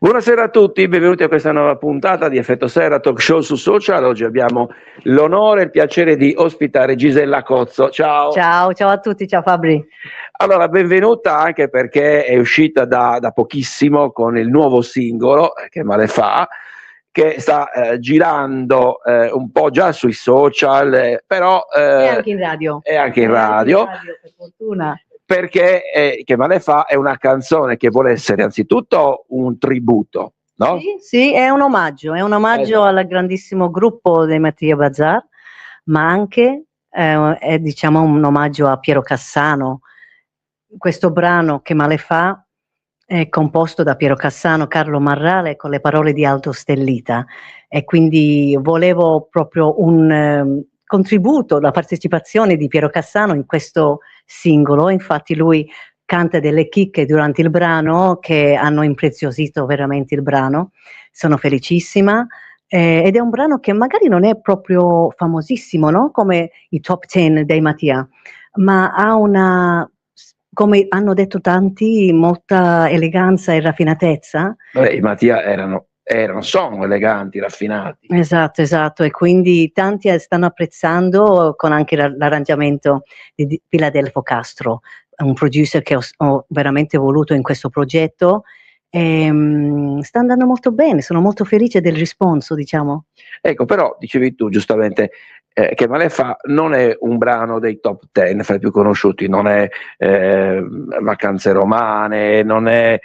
Buonasera a tutti, benvenuti a questa nuova puntata di Effetto Sera, talk show su social. Oggi abbiamo l'onore e il piacere di ospitare Gisella Cozzo. Ciao. Ciao a tutti, ciao Fabri. Allora, benvenuta anche perché è uscita da pochissimo con il nuovo singolo, Che male fa, che sta girando un po' già sui social, però... E anche in radio. E anche in radio. Per fortuna. Perché Che male fa è una canzone che vuole essere anzitutto un tributo, no? Sì, è un omaggio Esatto. al grandissimo gruppo dei Mattia Bazar, ma anche è diciamo un omaggio a Piero Cassano. Questo brano Che male fa è composto da Piero Cassano, Carlo Marrale con le parole di Aldo Stellita, e quindi volevo proprio un contributo, la partecipazione di Piero Cassano in questo singolo. Infatti lui canta delle chicche durante il brano che hanno impreziosito veramente il brano. Sono felicissima, ed è un brano che magari non è proprio famosissimo, no? Come i top 10 dei Mattia, ma ha una, come hanno detto tanti, molta eleganza e raffinatezza. Vabbè, i Mattia sono eleganti, raffinati. Esatto, e quindi tanti stanno apprezzando, con anche l'arrangiamento di Filadelfo Castro, un producer che ho veramente voluto in questo progetto. Sta andando molto bene, sono molto felice del risponso, diciamo. Ecco, però dicevi tu giustamente, Che male fa non è un brano dei top 10 fra i più conosciuti, non è Vacanze romane, non è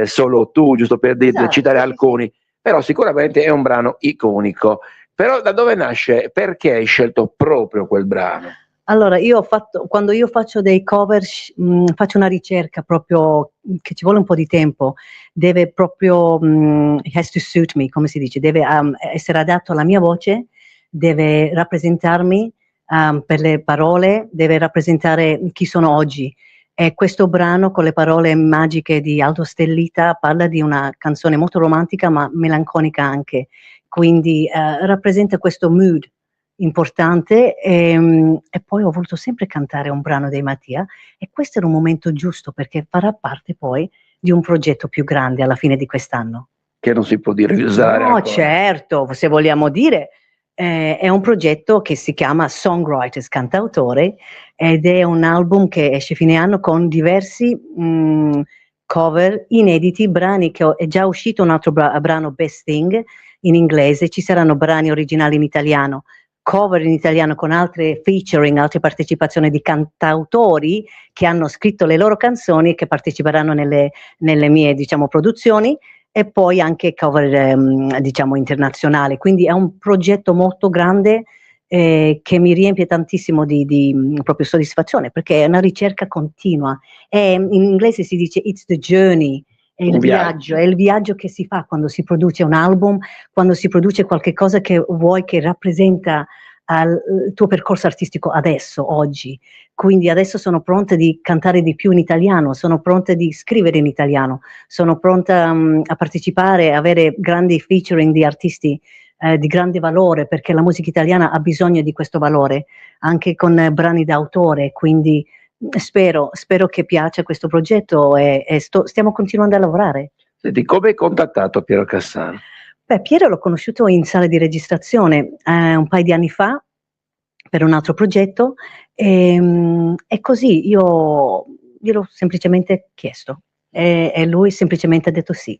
Solo tu, giusto per Esatto, citare sì. alcuni, però sicuramente è un brano iconico. Però da dove nasce? Perché hai scelto proprio quel brano? Allora, quando io faccio dei cover, faccio una ricerca proprio che ci vuole un po' di tempo, deve proprio, it has to suit me, come si dice, deve essere adatto alla mia voce, deve rappresentarmi per le parole, deve rappresentare chi sono oggi. E questo brano con le parole magiche di Aldo Stellita parla di una canzone molto romantica ma melanconica anche, quindi rappresenta questo mood importante, e poi ho voluto sempre cantare un brano dei Mattia, e questo era un momento giusto perché farà parte poi di un progetto più grande alla fine di quest'anno. Che non si può dire usare No, ancora. certo, se vogliamo dire, è un progetto che si chiama Songwriters Cantautore, ed è un album che esce fine anno con diversi cover inediti, brani è già uscito un altro brano Best Thing in inglese, ci saranno brani originali in italiano, cover in italiano con altre featuring, altre partecipazioni di cantautori che hanno scritto le loro canzoni e che parteciperanno nelle mie, diciamo, produzioni, e poi anche cover diciamo internazionale, quindi è un progetto molto grande, che mi riempie tantissimo di proprio soddisfazione, perché è una ricerca continua, in inglese si dice it's the journey, è il viaggio, è il viaggio che si fa quando si produce un album, quando si produce qualche cosa che vuoi che rappresenta il tuo percorso artistico adesso, oggi. Quindi adesso sono pronta di cantare di più in italiano, sono pronta di scrivere in italiano, sono pronta a partecipare, avere grandi featuring di artisti di grande valore, perché la musica italiana ha bisogno di questo valore, anche con brani d'autore, quindi spero che piaccia questo progetto, e stiamo continuando a lavorare. Senti, come hai contattato Piero Cassano? Beh, Piero l'ho conosciuto in sala di registrazione un paio di anni fa per un altro progetto, e così io gliel'ho semplicemente chiesto, e lui semplicemente ha detto sì.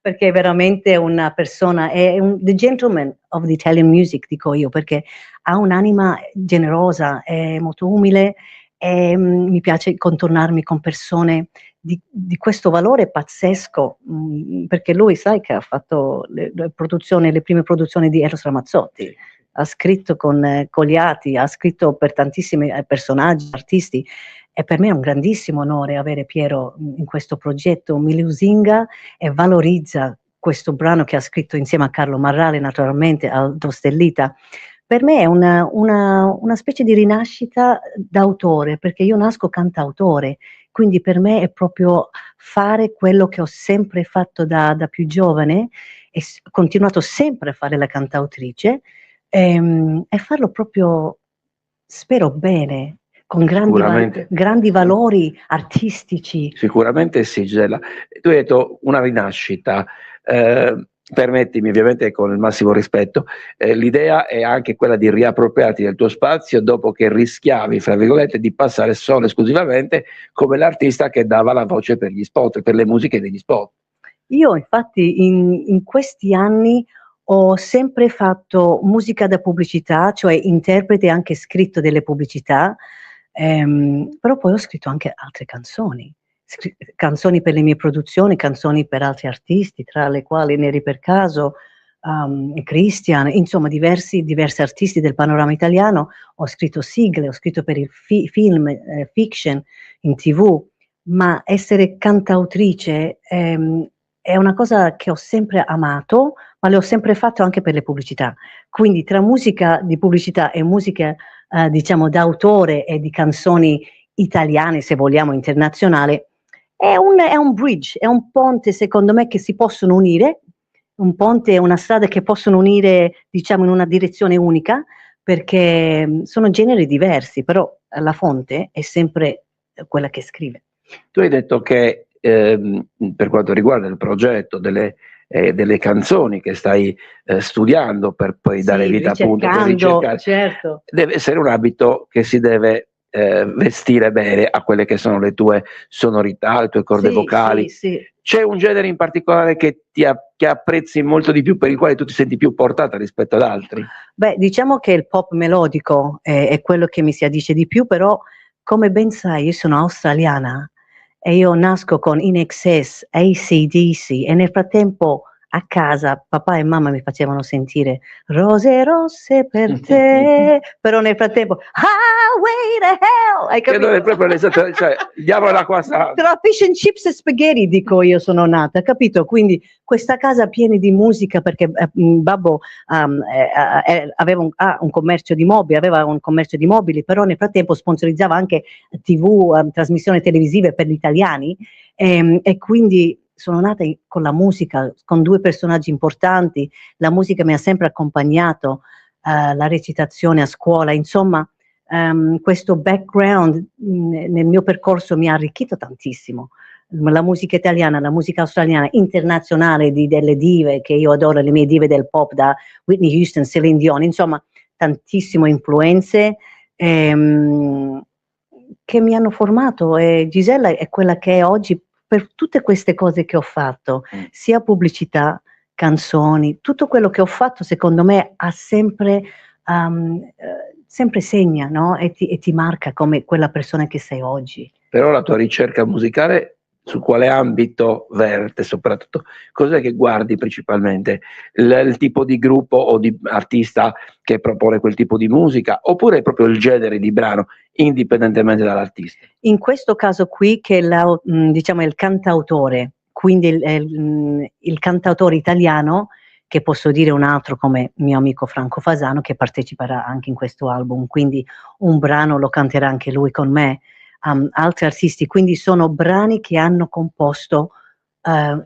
Perché è veramente una persona, the gentleman of the Italian music, dico io, perché ha un'anima generosa, è molto umile, e mi piace contornarmi con persone di questo valore pazzesco, perché lui, sai, che ha fatto le prime produzioni di Eros Ramazzotti, ha scritto con Cogliati, ha scritto per tantissimi personaggi, artisti, e per me è un grandissimo onore avere Piero in questo progetto. Mi lusinga e valorizza questo brano che ha scritto insieme a Carlo Marrale, naturalmente, Aldo Stellita. Per me è una specie di rinascita d'autore, perché io nasco cantautore, quindi per me è proprio fare quello che ho sempre fatto da più giovane, e ho continuato sempre a fare la cantautrice, e farlo proprio, spero bene, con grandi valori artistici. Sicuramente sì, Gisella. Tu hai detto una rinascita, permettimi ovviamente con il massimo rispetto, l'idea è anche quella di riappropriarti del tuo spazio dopo che rischiavi, fra virgolette, di passare solo esclusivamente come l'artista che dava la voce per gli spot, per le musiche degli spot. Io infatti in questi anni ho sempre fatto musica da pubblicità, cioè interprete e anche scritto delle pubblicità, però poi ho scritto anche altre canzoni, canzoni per le mie produzioni, canzoni per altri artisti, tra le quali Neri per caso, Christian, insomma diversi artisti del panorama italiano. Ho scritto sigle, ho scritto per il film, fiction, in TV, ma essere cantautrice è una cosa che ho sempre amato, ma le ho sempre fatto anche per le pubblicità. Quindi tra musica di pubblicità e musica diciamo d'autore e di canzoni italiane, se vogliamo, internazionali, è un bridge, è un ponte secondo me che si possono unire, un ponte e una strada che possono unire diciamo in una direzione unica, perché sono generi diversi, però la fonte è sempre quella che scrive. Tu hai detto che per quanto riguarda il progetto delle canzoni che stai studiando per poi dare vita appunto per ricercare, certo. deve essere un abito che si deve vestire bene a quelle che sono le tue sonorità, le tue corde vocali. Sì. C'è un genere in particolare che apprezzi molto di più, per il quale tu ti senti più portata rispetto ad altri? Beh, diciamo che il pop melodico è quello che mi si addice di più, però come ben sai io sono australiana e io nasco con In Excess, AC/DC e nel frattempo a casa papà e mamma mi facevano sentire Rose rosse per te, però nel frattempo Highway to Hell, hai capito? Che è proprio l'esatto, cioè diavolo l'acqua sa. Tra fish and chips e spaghetti dico io sono nata, capito? Quindi questa casa piena di musica perché babbo aveva un commercio di mobili, però nel frattempo sponsorizzava anche TV, trasmissioni televisive per gli italiani e quindi sono nata con la musica, con due personaggi importanti, la musica mi ha sempre accompagnato, la recitazione a scuola, insomma questo background nel mio percorso mi ha arricchito tantissimo. La musica italiana, la musica australiana, internazionale delle dive che io adoro, le mie dive del pop da Whitney Houston, Celine Dion, insomma tantissime influenze che mi hanno formato e Gisella è quella che è oggi per tutte queste cose che ho fatto, sia pubblicità, canzoni, tutto quello che ho fatto secondo me ha sempre segna, no? E ti marca come quella persona che sei oggi. Però la tua ricerca musicale su quale ambito verte soprattutto? Cos'è che guardi principalmente? Il tipo di gruppo o di artista che propone quel tipo di musica oppure proprio il genere di brano indipendentemente dall'artista? In questo caso qui che diciamo è il cantautore, quindi il cantautore italiano, che posso dire un altro come mio amico Franco Fasano che parteciperà anche in questo album, quindi un brano lo canterà anche lui con me, altri artisti, quindi sono brani che hanno composto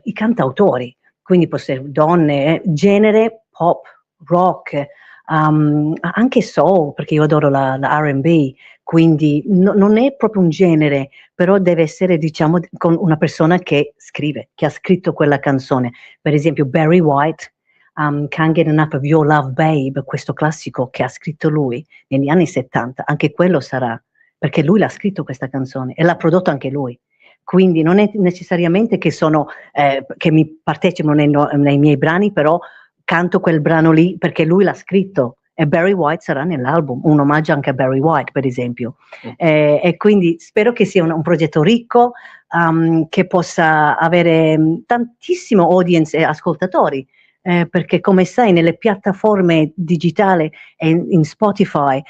i cantautori, quindi può essere donne, genere pop, rock, anche soul, perché io adoro la R&B, quindi non è proprio un genere, però deve essere diciamo con una persona che scrive, che ha scritto quella canzone, per esempio Barry White, Can't Get Enough of Your Love Babe, questo classico che ha scritto lui negli anni 70, anche quello sarà, perché lui l'ha scritto questa canzone e l'ha prodotto anche lui. Quindi non è necessariamente che che mi partecipano nei miei brani, però canto quel brano lì perché lui l'ha scritto e Barry White sarà nell'album, un omaggio anche a Barry White per esempio. E quindi spero che sia un progetto ricco, che possa avere tantissimo audience e ascoltatori. Perché come sai nelle piattaforme digitali e in Spotify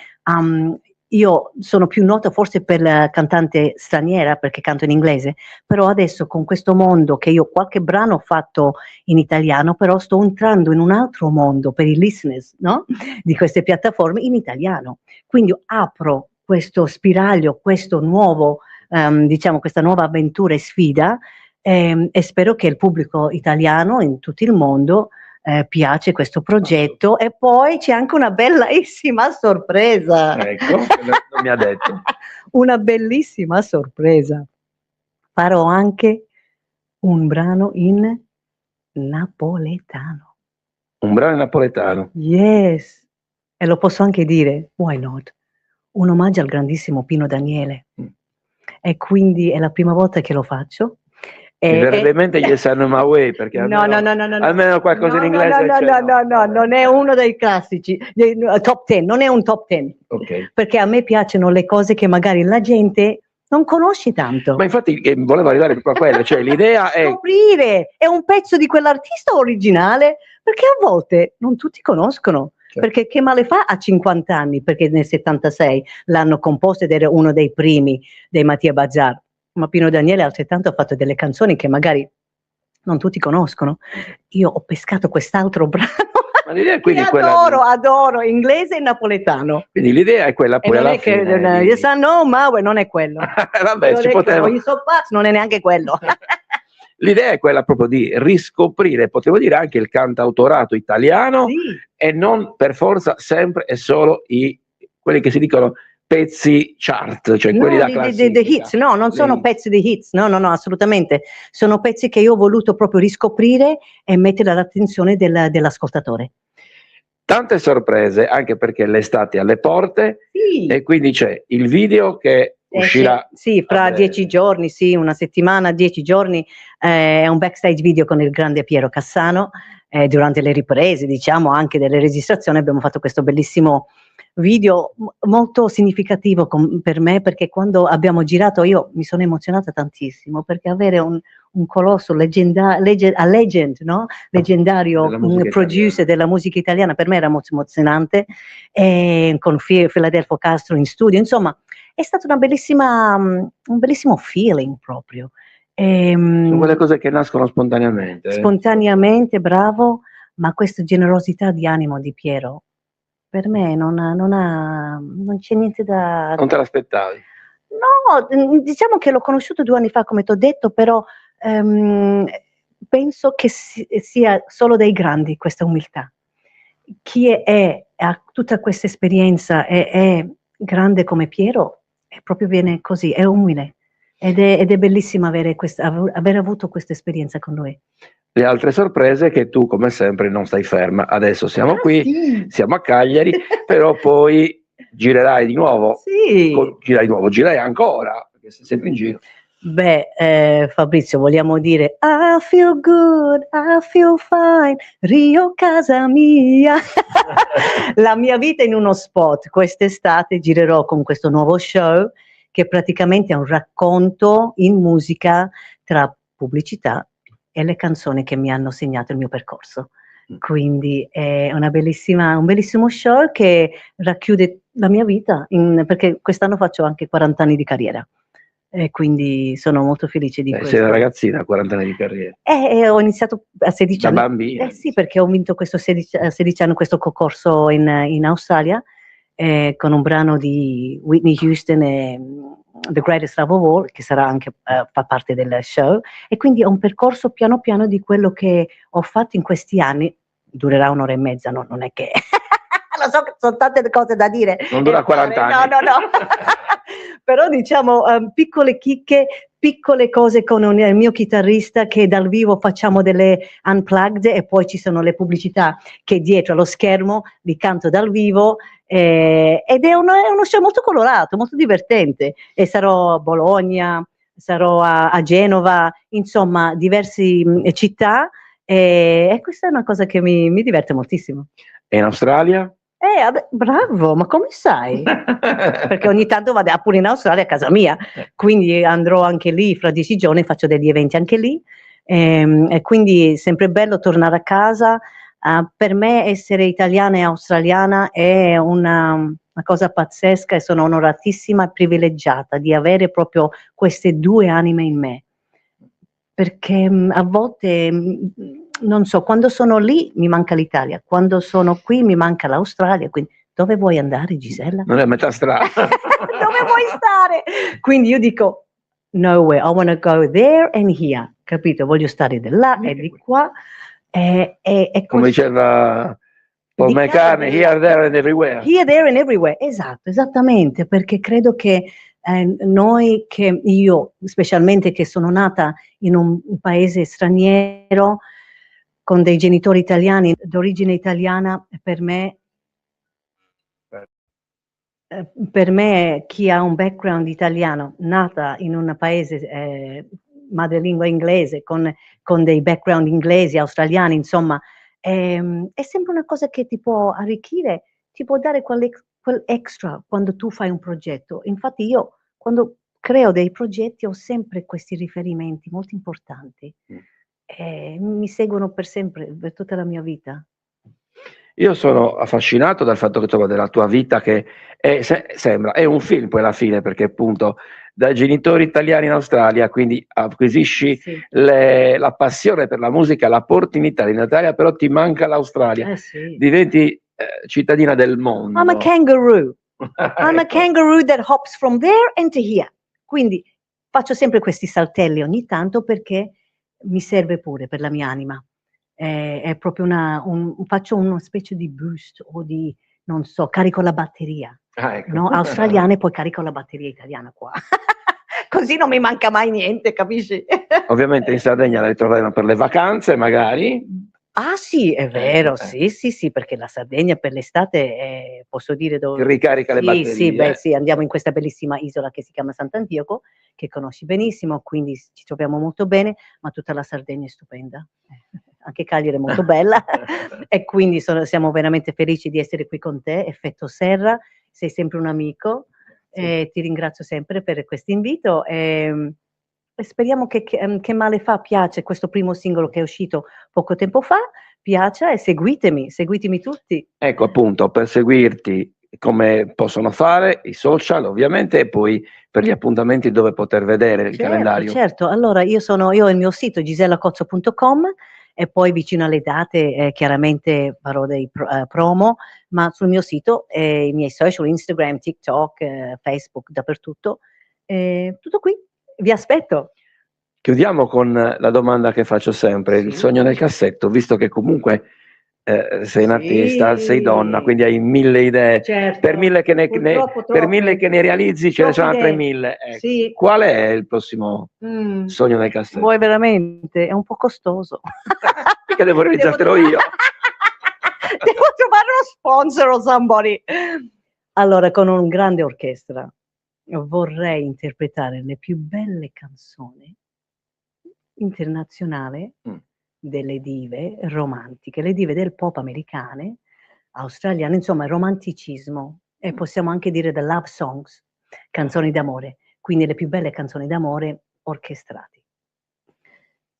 io sono più nota forse per la cantante straniera perché canto in inglese, però adesso con questo mondo che io qualche brano ho fatto in italiano, però sto entrando in un altro mondo per i listeners, no? Di queste piattaforme in italiano, quindi apro questo spiraglio, questo nuovo diciamo questa nuova avventura e sfida e spero che il pubblico italiano in tutto il mondo piace questo progetto, e poi c'è anche una bellissima sorpresa. Ecco, non mi ha detto. Una bellissima sorpresa. Farò anche un brano in napoletano. Un brano napoletano. Yes, e lo posso anche dire, why not? Un omaggio al grandissimo Pino Daniele. E quindi è la prima volta che lo faccio. Mi verrebbe in mente Yes I Know My Way, perché almeno qualcosa in inglese c'è. No, non è uno dei classici, top 10, non è un top 10. Okay. Perché a me piacciono le cose che magari la gente non conosce tanto. Ma infatti volevo arrivare proprio a quello, cioè l'idea è scoprire, è un pezzo di quell'artista originale, perché a volte non tutti conoscono. Certo. Perché Che male fa a 50 anni, perché nel 76 l'hanno composto ed era uno dei primi dei Mattia Bazar. Ma Pino Daniele altrettanto ha fatto delle canzoni che magari non tutti conoscono. Io ho pescato quest'altro brano. Ma l'idea è quindi che quella adoro, inglese e napoletano. Quindi l'idea è quella poi e non alla è che fine Yes I Know My Way non è quello. Vabbè, non ci è poteva. quello. Non è neanche quello. L'idea è quella proprio di riscoprire, potevo dire, anche il cantautorato italiano, Sì. e non per forza sempre e solo quelli che si dicono pezzi chart, cioè quelli da classifica. The hits, no, non sono pezzi di hits, no, assolutamente. Sono pezzi che io ho voluto proprio riscoprire e mettere all'attenzione dell'ascoltatore. Tante sorprese, anche perché l'estate è alle porte, Sì. e quindi c'è il video che uscirà. Sì, fra 10 giorni, sì, una settimana, 10 giorni, è un backstage video con il grande Piero Cassano. Durante le riprese, diciamo, anche delle registrazioni, abbiamo fatto questo bellissimo video molto significativo per me, perché quando abbiamo girato io mi sono emozionata tantissimo, perché avere un colosso legend, no? Leggendario producer della musica italiana, per me era molto emozionante, con Philadelphia Castro in studio, insomma è stato un bellissimo feeling proprio. Sono quelle cose che nascono spontaneamente. Spontaneamente, bravo, ma questa generosità di animo di Piero per me non c'è niente da. Non te l'aspettavi? No, diciamo che l'ho conosciuto 2 anni fa, come ti ho detto, però penso che sia solo dei grandi questa umiltà. Chi ha tutta questa esperienza è grande come Piero, proprio viene così, è umile. Ed è bellissimo aver avuto questa esperienza con lui. Le altre sorprese che tu, come sempre, non stai ferma. Adesso siamo qui, sì. Siamo a Cagliari, però poi girerai di nuovo. Sì. Girerai ancora, perché sei sempre in giro. Beh, Fabrizio, vogliamo dire I feel good, I feel fine, Rio casa mia. La mia vita in uno spot. Quest'estate girerò con questo nuovo show, che praticamente è un racconto in musica tra pubblicità e le canzoni che mi hanno segnato il mio percorso. Quindi è un bellissimo show che racchiude la mia vita, perché quest'anno faccio anche 40 anni di carriera. E quindi sono molto felice di questo. Sei una ragazzina a 40 anni di carriera. Ho iniziato a 16 anni. Da bambina. Sì, perché ho vinto questo 16 anni questo concorso in Australia, con un brano di Whitney Houston e The Greatest Love of All, che sarà anche fa parte del show, e quindi ho un percorso piano piano di quello che ho fatto in questi anni. Durerà 1 ora e mezza, no, non è che lo so che sono tante cose da dire. Non dura 40 anni. No. Però diciamo piccole chicche, piccole cose con il mio chitarrista, che dal vivo facciamo delle unplugged, e poi ci sono le pubblicità che dietro allo schermo li canto dal vivo, ed è uno show molto colorato, molto divertente, e sarò a Bologna, sarò a Genova, insomma diverse città, e questa è una cosa che mi diverte moltissimo. E in Australia? Bravo, ma come sai? Perché ogni tanto vado pure in Australia a casa mia, quindi andrò anche lì fra 10 giorni, faccio degli eventi anche lì, e quindi è sempre bello tornare a casa. Per me essere italiana e australiana è una cosa pazzesca, e sono onoratissima e privilegiata di avere proprio queste 2 anime in me, perché a volte non so, quando sono lì mi manca l'Italia, quando sono qui mi manca l'Australia, quindi dove vuoi andare, Gisella? Non è a metà strada. Dove vuoi stare? Quindi io dico nowhere, I want to go there and here, capito? Voglio stare di là e di qua, Come diceva Paul McCartney, here, there and everywhere. Here, there and everywhere, esatto, esattamente, perché credo che io, specialmente che sono nata in un paese straniero, con dei genitori italiani, d'origine italiana, per me chi ha un background italiano, nata in un paese madrelingua inglese, con dei background inglesi, australiani, insomma, è sempre una cosa che ti può arricchire, ti può dare quel extra quando tu fai un progetto. Infatti io, quando creo dei progetti, ho sempre questi riferimenti molto importanti. Mi seguono per sempre, per tutta la mia vita. Io sono affascinato dal fatto che della tua vita, che è un film poi alla fine, perché appunto dai genitori italiani in Australia, quindi acquisisci la passione per la musica, la porti in Italia, però ti manca l'Australia, diventi cittadina del mondo. I'm a kangaroo. I'm a kangaroo that hops from there and to here. Quindi faccio sempre questi saltelli ogni tanto perché mi serve pure per la mia anima. È proprio faccio una specie di boost o di, non so, carico la batteria, no? Australiana e poi carico la batteria italiana qua. Così non mi manca mai niente, capisci? Ovviamente in Sardegna la ritroveremo per le vacanze, magari. Ah sì, è vero, sì, perché la Sardegna per l'estate posso dire dove... Ricarica le batterie. Sì, andiamo in questa bellissima isola che si chiama Sant'Antioco, che conosci benissimo, quindi ci troviamo molto bene, ma tutta la Sardegna è stupenda. Anche Cagliari è molto bella e quindi siamo veramente felici di essere qui con te. Effetto Serra, sei sempre un amico, ti ringrazio sempre per questo invito. E speriamo che Male fa piace, questo primo singolo che è uscito poco tempo fa, piaccia e seguitemi tutti. Ecco, appunto, per seguirti come possono fare i social ovviamente, e poi per gli appuntamenti dove poter vedere il calendario. Certo, allora io ho il mio sito gisellacozzo.com e poi vicino alle date chiaramente farò dei promo, ma sul mio sito i miei social, Instagram, TikTok, Facebook, dappertutto, tutto qui. Vi aspetto. Chiudiamo con la domanda che faccio sempre, il sogno nel cassetto, visto che comunque sei un artista, sei donna, quindi hai 1000 idee, certo. per mille che ne realizzi ce ne sono altre 1000. Ecco. Qual è il prossimo sogno nel cassetto? Vuoi veramente? È un po' costoso. Perché devo realizzartelo io. Devo trovare uno sponsor o somebody. Allora, con un grande orchestra vorrei interpretare le più belle canzoni internazionali delle dive romantiche, le dive del pop americane, australiane, insomma il romanticismo, e possiamo anche dire the love songs, canzoni d'amore, quindi le più belle canzoni d'amore orchestrati.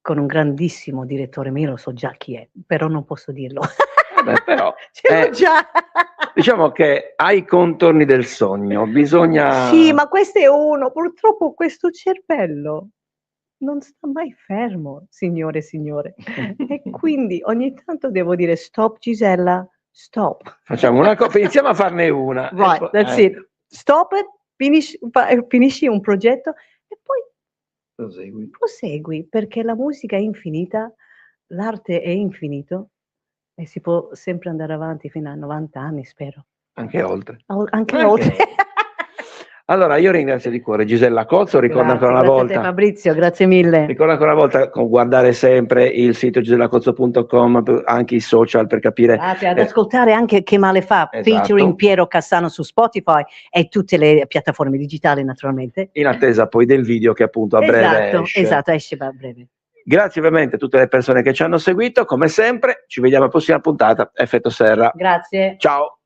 Con un grandissimo direttore, ma io lo so già chi è, però non posso dirlo. Però, ce l'ho già. Diciamo che hai contorni del sogno, bisogna... Sì, ma questo è uno, purtroppo questo cervello non sta mai fermo, signore e signore. E quindi ogni tanto devo dire stop Gisella, stop. Facciamo una cosa, iniziamo a farne una. Right, that's it. Stop it, finisci un progetto e poi prosegui, perché la musica è infinita, l'arte è infinito e si può sempre andare avanti fino a 90 anni, spero. Anche oltre. Anche oltre. Allora, io ringrazio di cuore Gisella Cozzo, ricordo ancora una volta. Grazie a te Fabrizio, grazie mille. Ricordo ancora una volta guardare sempre il sito gisellacozzo.com, anche i social per capire. Ad ascoltare anche Che Male fa, featuring Piero Cassano su Spotify e tutte le piattaforme digitali naturalmente. In attesa poi del video che appunto a breve esce. Esatto, esce a breve. Grazie ovviamente a tutte le persone che ci hanno seguito, come sempre, ci vediamo alla prossima puntata, Effetto Serra. Grazie. Ciao.